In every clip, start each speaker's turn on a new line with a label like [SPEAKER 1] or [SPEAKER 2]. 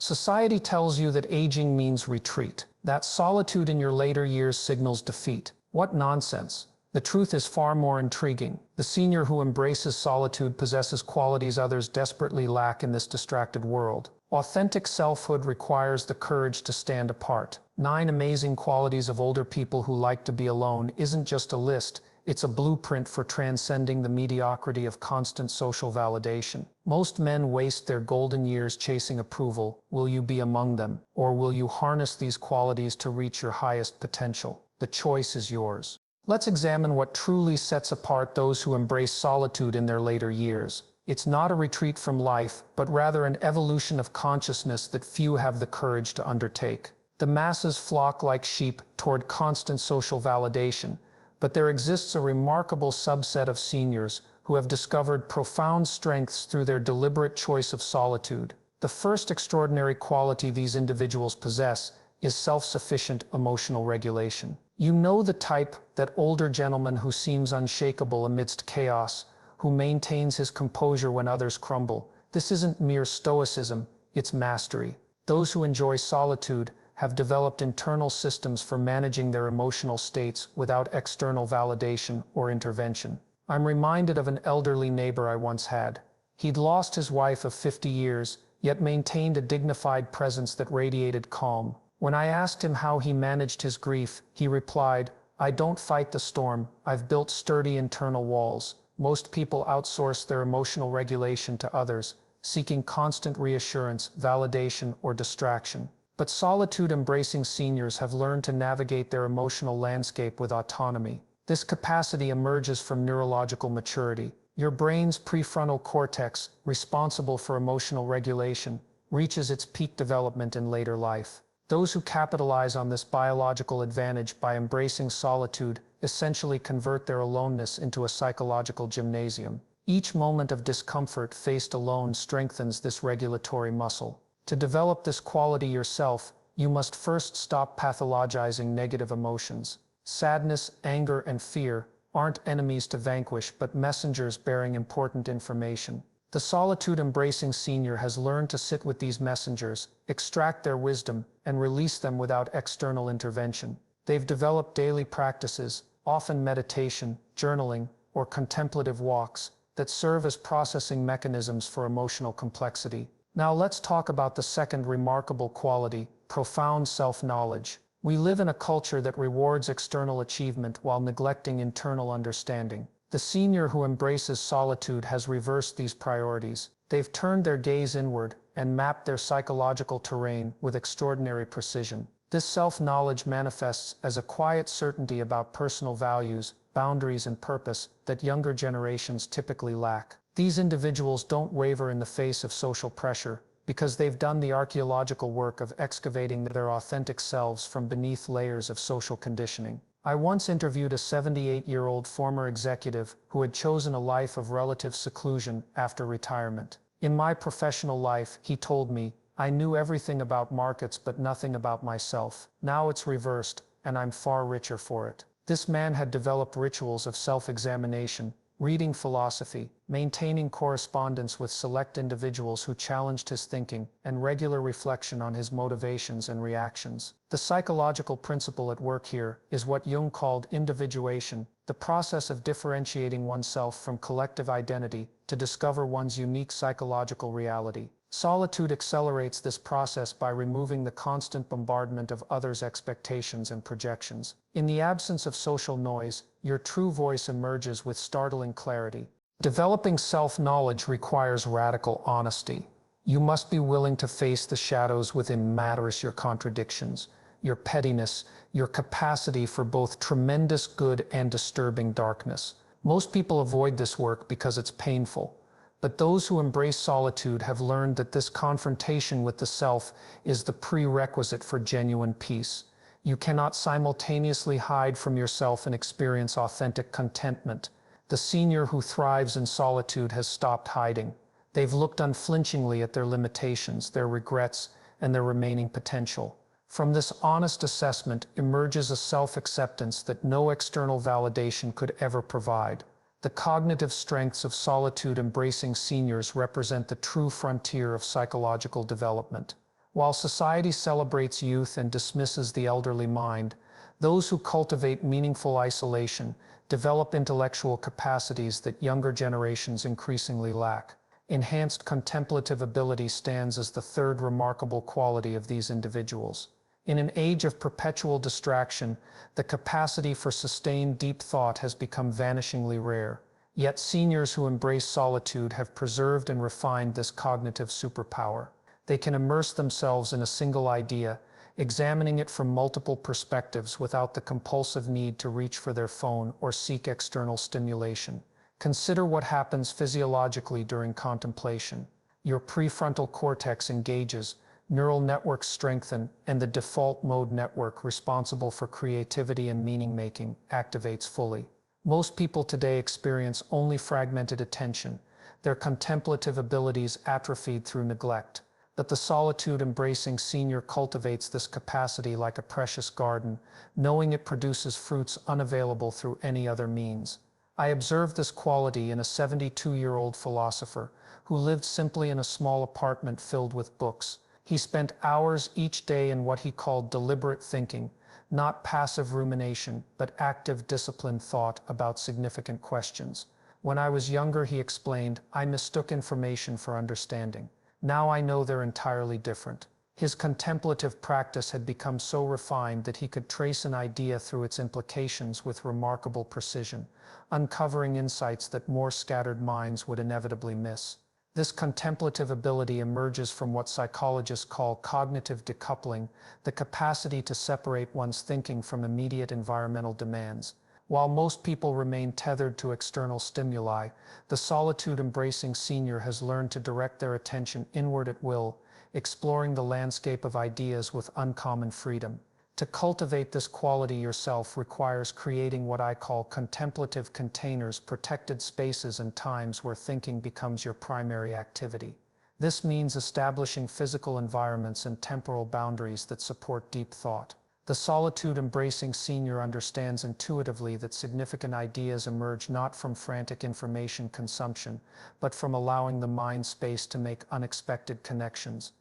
[SPEAKER 1] Society tells you that aging means retreat, that solitude in your later years signals defeat. What nonsense! The truth is far more intriguing. The senior who embraces solitude possesses qualities others desperately lack in this distracted world. Authentic selfhood requires the courage to stand apart. 9 amazing qualities of older people who like to be alone isn't just a list, it's a blueprint for transcending the mediocrity of constant social validation. Most men waste their golden years chasing approval. Will you be among them? Or will you harness these qualities to reach your highest potential? The choice is yours. Let's examine what truly sets apart those who embrace solitude in their later years. It's not a retreat from life, but rather an evolution of consciousness that few have the courage to undertake. The masses flock like sheep toward constant social validation, but there exists a remarkable subset of seniors who have discovered profound strengths through their deliberate choice of solitude. The first extraordinary quality these individuals possess is self-sufficient emotional regulation. You know the type, that older gentleman who seems unshakable amidst chaos, who maintains his composure when others crumble. This isn't mere stoicism, it's mastery. Those who enjoy solitude have developed internal systems for managing their emotional states without external validation or intervention. I'm reminded of an elderly neighbor I once had. He'd lost his wife of 50 years, yet maintained a dignified presence that radiated calm. When I asked him how he managed his grief, he replied, "I don't fight the storm, I've built sturdy internal walls." Most people outsource their emotional regulation to others, seeking constant reassurance, validation, or distraction. But solitude-embracing seniors have learned to navigate their emotional landscape with autonomy. This capacity emerges from neurological maturity. Your brain's prefrontal cortex, responsible for emotional regulation, reaches its peak development in later life. Those who capitalize on this biological advantage by embracing solitude essentially convert their aloneness into a psychological gymnasium. Each moment of discomfort faced alone strengthens this regulatory muscle. To develop this quality yourself, you must first stop pathologizing negative emotions. Sadness, anger, and fear aren't enemies to vanquish, but messengers bearing important information. The solitude-embracing senior has learned to sit with these messengers, extract their wisdom, and release them without external intervention. They've developed daily practices, often meditation, journaling, or contemplative walks, that serve as processing mechanisms for emotional complexity. Now let's talk about the second remarkable quality, profound self-knowledge. We live in a culture that rewards external achievement while neglecting internal understanding. The senior who embraces solitude has reversed these priorities. They've turned their gaze inward and mapped their psychological terrain with extraordinary precision. This self-knowledge manifests as a quiet certainty about personal values, boundaries, and purpose that younger generations typically lack. These individuals don't waver in the face of social pressure because they've done the archaeological work of excavating their authentic selves from beneath layers of social conditioning. I once interviewed a 78-year-old former executive who had chosen a life of relative seclusion after retirement. "In my professional life," he told me, "I knew everything about markets but nothing about myself. Now it's reversed, and I'm far richer for it." This man had developed rituals of self-examination, reading philosophy, maintaining correspondence with select individuals who challenged his thinking, and regular reflection on his motivations and reactions. The psychological principle at work here is what Jung called individuation, the process of differentiating oneself from collective identity to discover one's unique psychological reality. Solitude accelerates this process by removing the constant bombardment of others' expectations and projections. In the absence of social noise, your true voice emerges with startling clarity. Developing self-knowledge requires radical honesty. You must be willing to face the shadows within matters, your contradictions, your pettiness, your capacity for both tremendous good and disturbing darkness. Most people avoid this work because it's painful. But those who embrace solitude have learned that this confrontation with the self is the prerequisite for genuine peace. You cannot simultaneously hide from yourself and experience authentic contentment. The senior who thrives in solitude has stopped hiding. They've looked unflinchingly at their limitations, their regrets, and their remaining potential. From this honest assessment emerges a self-acceptance that no external validation could ever provide. The cognitive strengths of solitude-embracing seniors represent the true frontier of psychological development. While society celebrates youth and dismisses the elderly mind, those who cultivate meaningful isolation develop intellectual capacities that younger generations increasingly lack. Enhanced contemplative ability stands as the third remarkable quality of these individuals. In an age of perpetual distraction, the capacity for sustained deep thought has become vanishingly rare. Yet seniors who embrace solitude have preserved and refined this cognitive superpower. They can immerse themselves in a single idea, examining it from multiple perspectives without the compulsive need to reach for their phone or seek external stimulation. Consider what happens physiologically during contemplation. Your prefrontal cortex engages, neural networks strengthen, and the default mode network responsible for creativity and meaning-making activates fully. Most people today experience only fragmented attention, their contemplative abilities atrophied through neglect. But the solitude-embracing senior cultivates this capacity like a precious garden, knowing it produces fruits unavailable through any other means. I observed this quality in a 72-year-old philosopher who lived simply in a small apartment filled with books. He spent hours each day in what he called deliberate thinking, not passive rumination, but active, disciplined thought about significant questions. When I was younger, he explained, I mistook information for understanding. Now I know they're entirely different. His contemplative practice had become so refined that he could trace an idea through its implications with remarkable precision, uncovering insights that more scattered minds would inevitably miss. This contemplative ability emerges from what psychologists call cognitive decoupling, the capacity to separate one's thinking from immediate environmental demands. While most people remain tethered to external stimuli, the solitude-embracing senior has learned to direct their attention inward at will, exploring the landscape of ideas with uncommon freedom. To cultivate this quality yourself requires creating what I call contemplative containers, protected spaces and times where thinking becomes your primary activity. This means establishing physical environments and temporal boundaries that support deep thought. The solitude-embracing senior understands intuitively that significant ideas emerge not from frantic information consumption, but from allowing the mind space to make unexpected connections.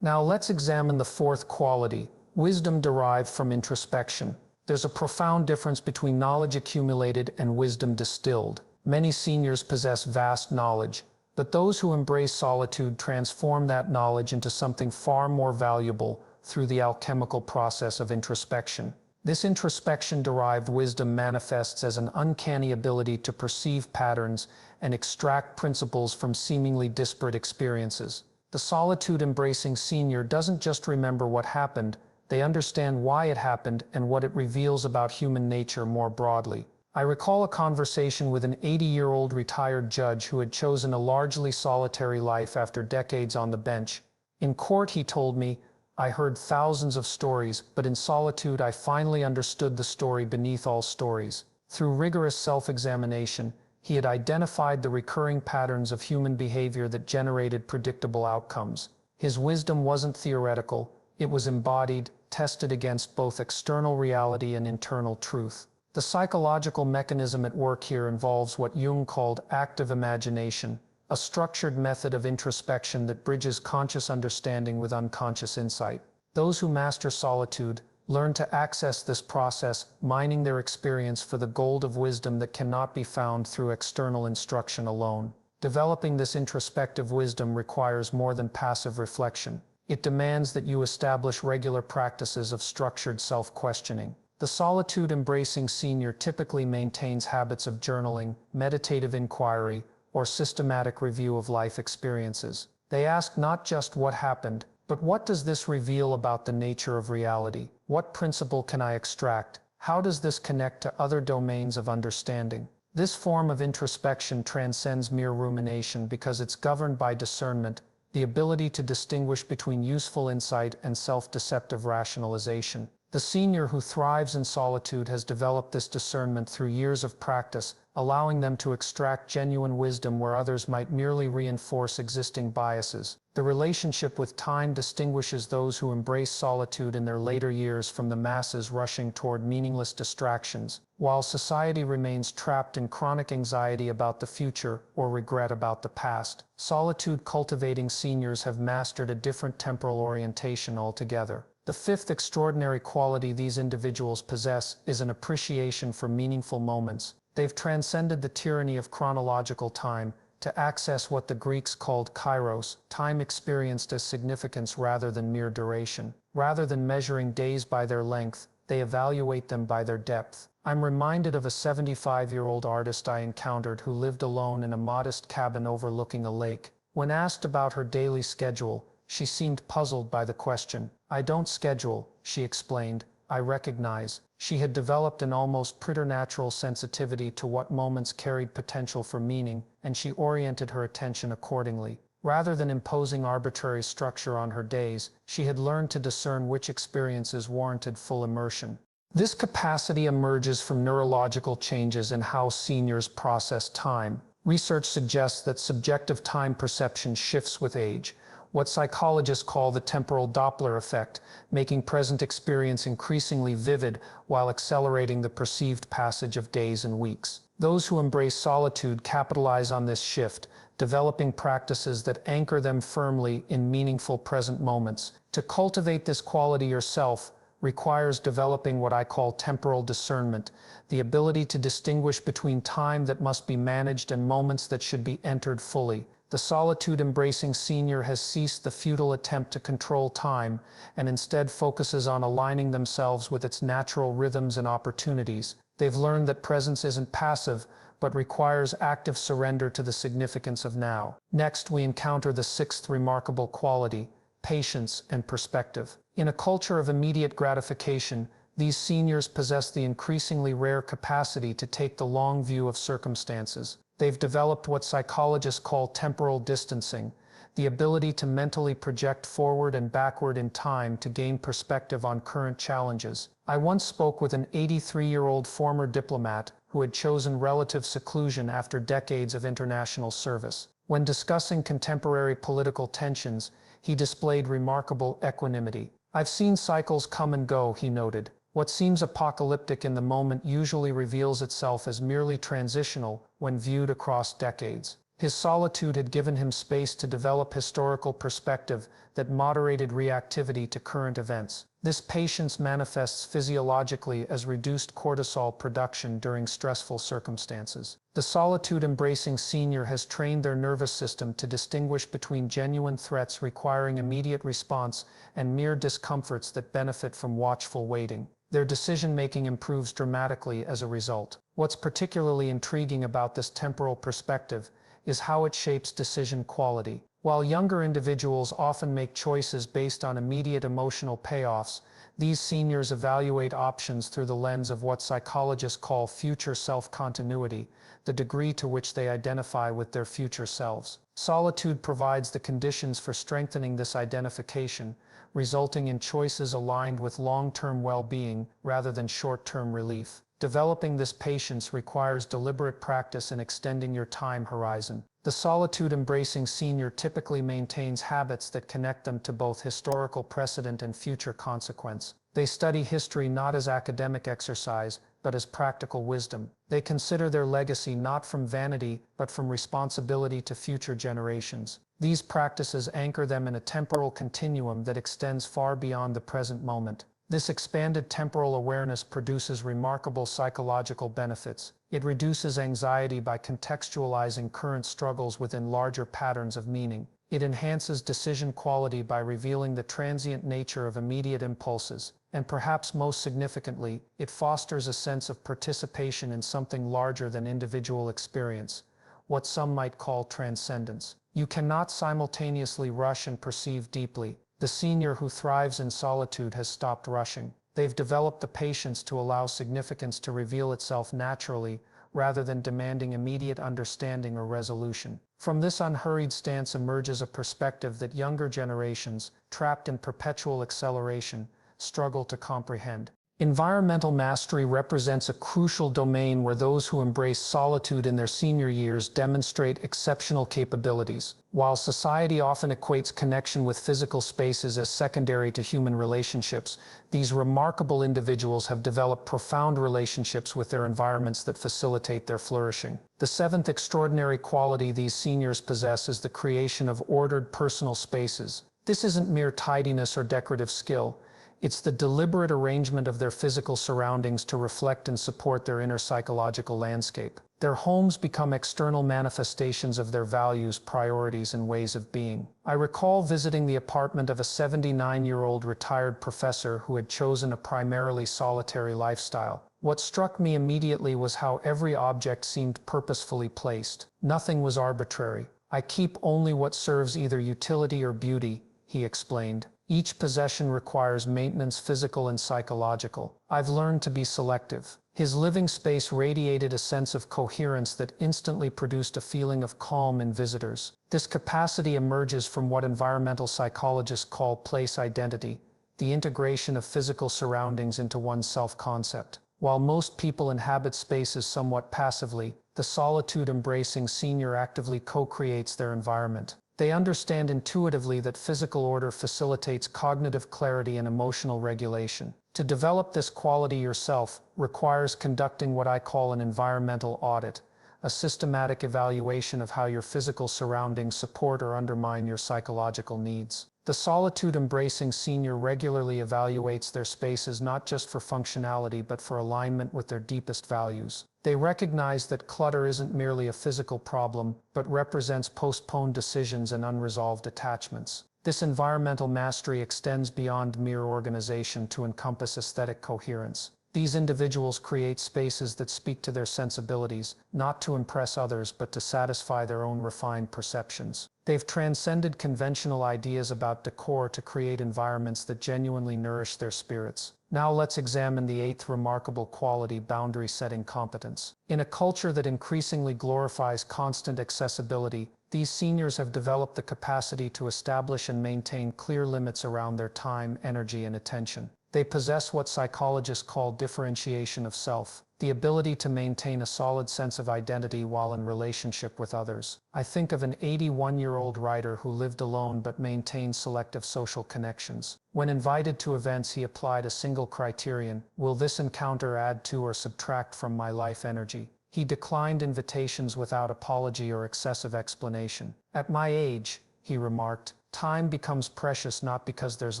[SPEAKER 1] Now let's examine the fourth quality, wisdom derived from introspection. There's a profound difference between knowledge accumulated and wisdom distilled. Many seniors possess vast knowledge, but those who embrace solitude transform that knowledge into something far more valuable through the alchemical process of introspection. This introspection-derived wisdom manifests as an uncanny ability to perceive patterns and extract principles from seemingly disparate experiences. The solitude-embracing senior doesn't just remember what happened, they understand why it happened and what it reveals about human nature more broadly. I recall a conversation with an 80-year-old retired judge who had chosen a largely solitary life after decades on the bench. In court, he told me, I heard thousands of stories, but in solitude I finally understood the story beneath all stories. Through rigorous self-examination, he had identified the recurring patterns of human behavior that generated predictable outcomes. His wisdom wasn't theoretical, it was embodied, tested against both external reality and internal truth. The psychological mechanism at work here involves what Jung called active imagination, a structured method of introspection that bridges conscious understanding with unconscious insight. Those who master solitude learn to access this process, mining their experience for the gold of wisdom that cannot be found through external instruction alone. Developing this introspective wisdom requires more than passive reflection. It demands that you establish regular practices of structured self-questioning. The solitude-embracing senior typically maintains habits of journaling, meditative inquiry, or systematic review of life experiences. They ask not just what happened, but what does this reveal about the nature of reality? What principle can I extract? How does this connect to other domains of understanding? This form of introspection transcends mere rumination because it's governed by discernment, the ability to distinguish between useful insight and self-deceptive rationalization. The senior who thrives in solitude has developed this discernment through years of practice, allowing them to extract genuine wisdom where others might merely reinforce existing biases. The relationship with time distinguishes those who embrace solitude in their later years from the masses rushing toward meaningless distractions, while society remains trapped in chronic anxiety about the future or regret about the past. Solitude cultivating seniors have mastered a different temporal orientation altogether. The fifth extraordinary quality these individuals possess is an appreciation for meaningful moments. They've transcended the tyranny of chronological time to access what the Greeks called kairos, time experienced as significance rather than mere duration. Rather than measuring days by their length, they evaluate them by their depth. I'm reminded of a 75-year-old artist I encountered who lived alone in a modest cabin overlooking a lake. When asked about her daily schedule, she seemed puzzled by the question. "I don't schedule," she explained. "I recognize." She had developed an almost preternatural sensitivity to what moments carried potential for meaning, and she oriented her attention accordingly. Rather than imposing arbitrary structure on her days, she had learned to discern which experiences warranted full immersion. This capacity emerges from neurological changes in how seniors process time. Research suggests that subjective time perception shifts with age, what psychologists call the temporal Doppler effect, making present experience increasingly vivid while accelerating the perceived passage of days and weeks. Those who embrace solitude capitalize on this shift, developing practices that anchor them firmly in meaningful present moments. To cultivate this quality yourself requires developing what I call temporal discernment, the ability to distinguish between time that must be managed and moments that should be entered fully. The solitude-embracing senior has ceased the futile attempt to control time and instead focuses on aligning themselves with its natural rhythms and opportunities. They've learned that presence isn't passive, but requires active surrender to the significance of now. Next, we encounter the sixth remarkable quality, patience and perspective. In a culture of immediate gratification, these seniors possess the increasingly rare capacity to take the long view of circumstances. They've developed what psychologists call temporal distancing, the ability to mentally project forward and backward in time to gain perspective on current challenges. I once spoke with an 83-year-old former diplomat who had chosen relative seclusion after decades of international service. When discussing contemporary political tensions, he displayed remarkable equanimity. "I've seen cycles come and go," he noted. "What seems apocalyptic in the moment usually reveals itself as merely transitional when viewed across decades." His solitude had given him space to develop historical perspective that moderated reactivity to current events. This patience manifests physiologically as reduced cortisol production during stressful circumstances. The solitude-embracing senior has trained their nervous system to distinguish between genuine threats requiring immediate response and mere discomforts that benefit from watchful waiting. Their decision-making improves dramatically as a result. What's particularly intriguing about this temporal perspective is how it shapes decision quality. While younger individuals often make choices based on immediate emotional payoffs, these seniors evaluate options through the lens of what psychologists call future self-continuity, the degree to which they identify with their future selves. Solitude provides the conditions for strengthening this identification, resulting in choices aligned with long-term well-being rather than short-term relief. Developing this patience requires deliberate practice in extending your time horizon. The solitude-embracing senior typically maintains habits that connect them to both historical precedent and future consequence. They study history not as academic exercise, but as practical wisdom. They consider their legacy not from vanity, but from responsibility to future generations. These practices anchor them in a temporal continuum that extends far beyond the present moment. This expanded temporal awareness produces remarkable psychological benefits. It reduces anxiety by contextualizing current struggles within larger patterns of meaning. It enhances decision quality by revealing the transient nature of immediate impulses. And perhaps most significantly, it fosters a sense of participation in something larger than individual experience, what some might call transcendence. You cannot simultaneously rush and perceive deeply. The senior who thrives in solitude has stopped rushing. They've developed the patience to allow significance to reveal itself naturally, rather than demanding immediate understanding or resolution. From this unhurried stance emerges a perspective that younger generations, trapped in perpetual acceleration, struggle to comprehend. Environmental mastery represents a crucial domain where those who embrace solitude in their senior years demonstrate exceptional capabilities. While society often equates connection with physical spaces as secondary to human relationships, these remarkable individuals have developed profound relationships with their environments that facilitate their flourishing. The seventh extraordinary quality these seniors possess is the creation of ordered personal spaces. This isn't mere tidiness or decorative skill. It's the deliberate arrangement of their physical surroundings to reflect and support their inner psychological landscape. Their homes become external manifestations of their values, priorities, and ways of being. I recall visiting the apartment of a 79-year-old retired professor who had chosen a primarily solitary lifestyle. What struck me immediately was how every object seemed purposefully placed. Nothing was arbitrary. "I keep only what serves either utility or beauty," he explained. "Each possession requires maintenance, physical and psychological. I've learned to be selective." His living space radiated a sense of coherence that instantly produced a feeling of calm in visitors. This capacity emerges from what environmental psychologists call place identity, the integration of physical surroundings into one's self-concept. While most people inhabit spaces somewhat passively, the solitude-embracing senior actively co-creates their environment. They understand intuitively that physical order facilitates cognitive clarity and emotional regulation. To develop this quality yourself requires conducting what I call an environmental audit, a systematic evaluation of how your physical surroundings support or undermine your psychological needs. The solitude-embracing senior regularly evaluates their spaces not just for functionality but for alignment with their deepest values. They recognize that clutter isn't merely a physical problem, but represents postponed decisions and unresolved attachments. This environmental mastery extends beyond mere organization to encompass aesthetic coherence. These individuals create spaces that speak to their sensibilities, not to impress others but to satisfy their own refined perceptions. They've transcended conventional ideas about decor to create environments that genuinely nourish their spirits. Now let's examine the eighth remarkable quality: boundary-setting competence. In a culture that increasingly glorifies constant accessibility, these seniors have developed the capacity to establish and maintain clear limits around their time, energy, and attention. They possess what psychologists call differentiation of self, the ability to maintain a solid sense of identity while in relationship with others. I think of an 81-year-old writer who lived alone but maintained selective social connections. When invited to events, he applied a single criterion: will this encounter add to or subtract from my life energy? He declined invitations without apology or excessive explanation. "At my age," he remarked, "time becomes precious not because there's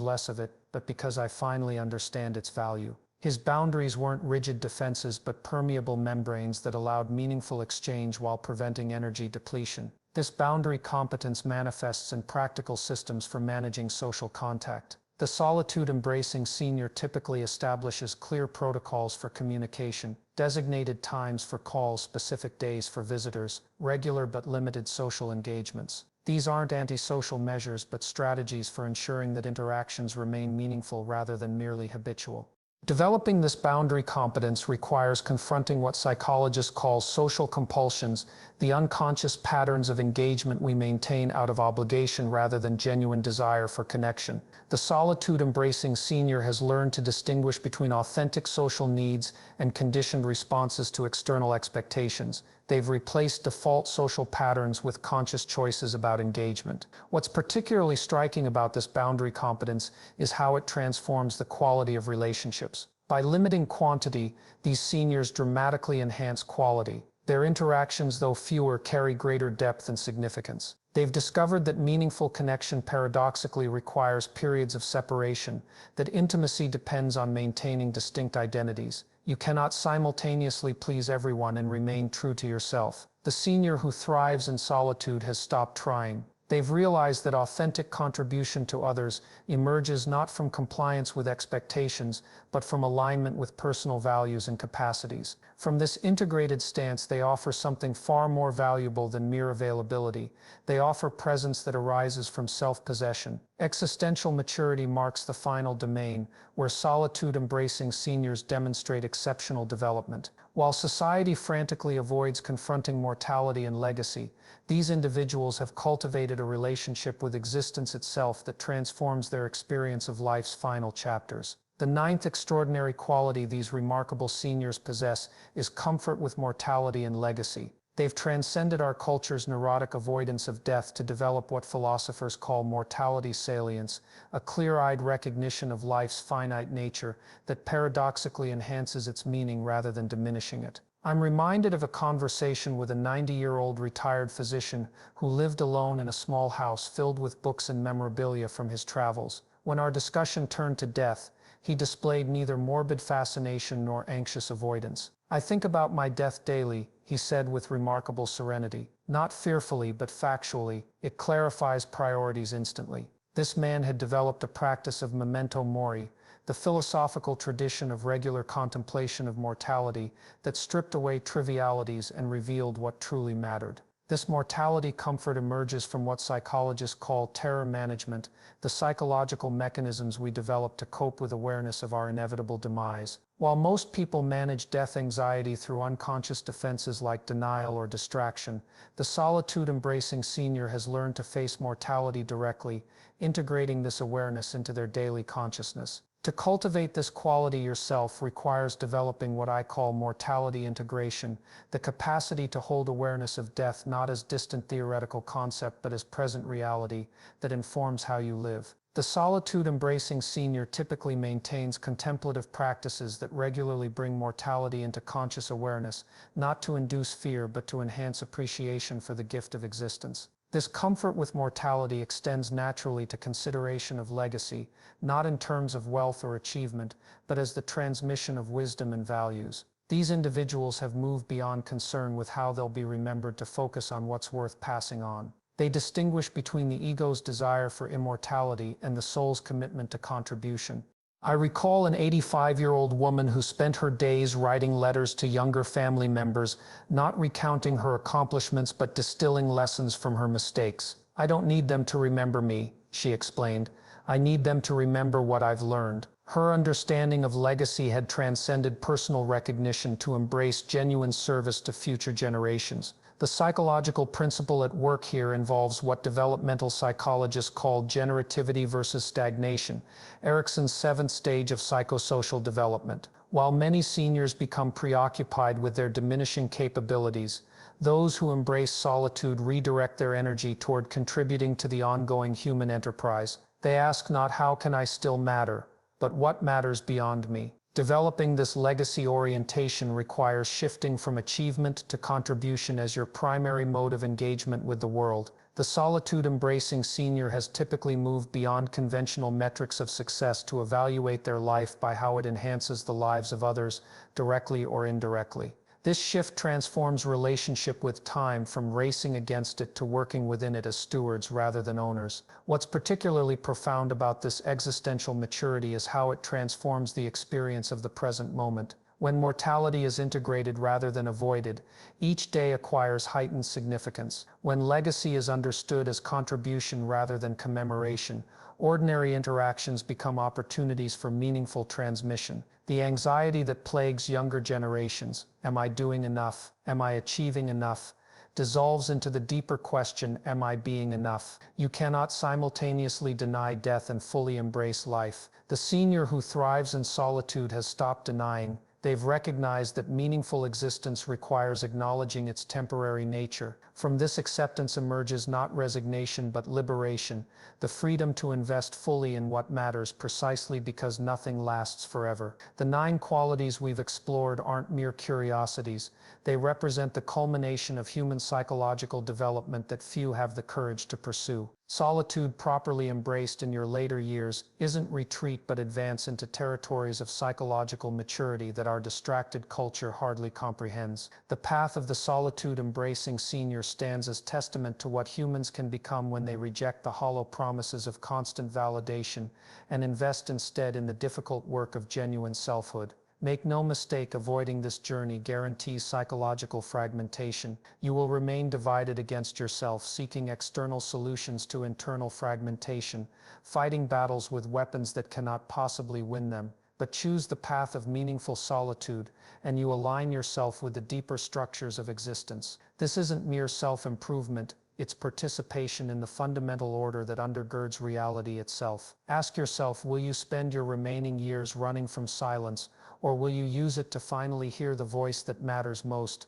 [SPEAKER 1] less of it, but because I finally understand its value." His boundaries weren't rigid defenses but permeable membranes that allowed meaningful exchange while preventing energy depletion. This boundary competence manifests in practical systems for managing social contact. The solitude-embracing senior typically establishes clear protocols for communication, designated times for calls, specific days for visitors, regular but limited social engagements. These aren't antisocial measures but strategies for ensuring that interactions remain meaningful rather than merely habitual. Developing this boundary competence requires confronting what psychologists call social compulsions, the unconscious patterns of engagement we maintain out of obligation rather than genuine desire for connection. The solitude-embracing senior has learned to distinguish between authentic social needs and conditioned responses to external expectations. They've replaced default social patterns with conscious choices about engagement. What's particularly striking about this boundary competence is how it transforms the quality of relationships. By limiting quantity, these seniors dramatically enhance quality. Their interactions, though fewer, carry greater depth and significance. They've discovered that meaningful connection paradoxically requires periods of separation, that intimacy depends on maintaining distinct identities. You cannot simultaneously please everyone and remain true to yourself. The senior who thrives in solitude has stopped trying. They've realized that authentic contribution to others emerges not from compliance with expectations, but from alignment with personal values and capacities. From this integrated stance, they offer something far more valuable than mere availability. They offer presence that arises from self-possession. Existential maturity marks the final domain, where solitude-embracing seniors demonstrate exceptional development. While society frantically avoids confronting mortality and legacy, these individuals have cultivated a relationship with existence itself that transforms their experience of life's final chapters. The ninth extraordinary quality these remarkable seniors possess is comfort with mortality and legacy. They've transcended our culture's neurotic avoidance of death to develop what philosophers call mortality salience, a clear-eyed recognition of life's finite nature that paradoxically enhances its meaning rather than diminishing it. I'm reminded of a conversation with a 90-year-old retired physician who lived alone in a small house filled with books and memorabilia from his travels. When our discussion turned to death, he displayed neither morbid fascination nor anxious avoidance. "I think about my death daily," he said with remarkable serenity. "Not fearfully, but factually. It clarifies priorities instantly." This man had developed a practice of memento mori, the philosophical tradition of regular contemplation of mortality that stripped away trivialities and revealed what truly mattered. This mortality comfort emerges from what psychologists call terror management, the psychological mechanisms we develop to cope with awareness of our inevitable demise. While most people manage death anxiety through unconscious defenses like denial or distraction, the solitude-embracing senior has learned to face mortality directly, integrating this awareness into their daily consciousness. To cultivate this quality yourself requires developing what I call mortality integration, the capacity to hold awareness of death not as distant theoretical concept but as present reality that informs how you live. The solitude-embracing senior typically maintains contemplative practices that regularly bring mortality into conscious awareness, not to induce fear but to enhance appreciation for the gift of existence. This comfort with mortality extends naturally to consideration of legacy, not in terms of wealth or achievement, but as the transmission of wisdom and values. These individuals have moved beyond concern with how they'll be remembered to focus on what's worth passing on. They distinguish between the ego's desire for immortality and the soul's commitment to contribution. I recall an 85-year-old woman who spent her days writing letters to younger family members, not recounting her accomplishments but distilling lessons from her mistakes. "I don't need them to remember me," she explained. "I need them to remember what I've learned." Her understanding of legacy had transcended personal recognition to embrace genuine service to future generations. The psychological principle at work here involves what developmental psychologists call generativity versus stagnation, Erikson's seventh stage of psychosocial development. While many seniors become preoccupied with their diminishing capabilities, those who embrace solitude redirect their energy toward contributing to the ongoing human enterprise. They ask not "how can I still matter?" but "what matters beyond me?" Developing this legacy orientation requires shifting from achievement to contribution as your primary mode of engagement with the world. The solitude-embracing senior has typically moved beyond conventional metrics of success to evaluate their life by how it enhances the lives of others, directly or indirectly. This shift transforms relationship with time from racing against it to working within it as stewards rather than owners. What's particularly profound about this existential maturity is how it transforms the experience of the present moment. When mortality is integrated rather than avoided, each day acquires heightened significance. When legacy is understood as contribution rather than commemoration, ordinary interactions become opportunities for meaningful transmission. The anxiety that plagues younger generations, "Am I doing enough? Am I achieving enough?" dissolves into the deeper question, "Am I being enough?" You cannot simultaneously deny death and fully embrace life. The senior who thrives in solitude has stopped denying. They've recognized that meaningful existence requires acknowledging its temporary nature. From this acceptance emerges not resignation but liberation, the freedom to invest fully in what matters precisely because nothing lasts forever. The 9 qualities we've explored aren't mere curiosities. They represent the culmination of human psychological development that few have the courage to pursue. Solitude properly embraced in your later years isn't retreat but advance into territories of psychological maturity that our distracted culture hardly comprehends. The path of the solitude-embracing senior stands as testament to what humans can become when they reject the hollow promises of constant validation and invest instead in the difficult work of genuine selfhood. Make no mistake, avoiding this journey guarantees psychological fragmentation. You will remain divided against yourself, seeking external solutions to internal fragmentation, fighting battles with weapons that cannot possibly win them. But choose the path of meaningful solitude, and you align yourself with the deeper structures of existence. This isn't mere self-improvement, its participation in the fundamental order that undergirds reality itself. Ask yourself, will you spend your remaining years running from silence, or will you use it to finally hear the voice that matters most?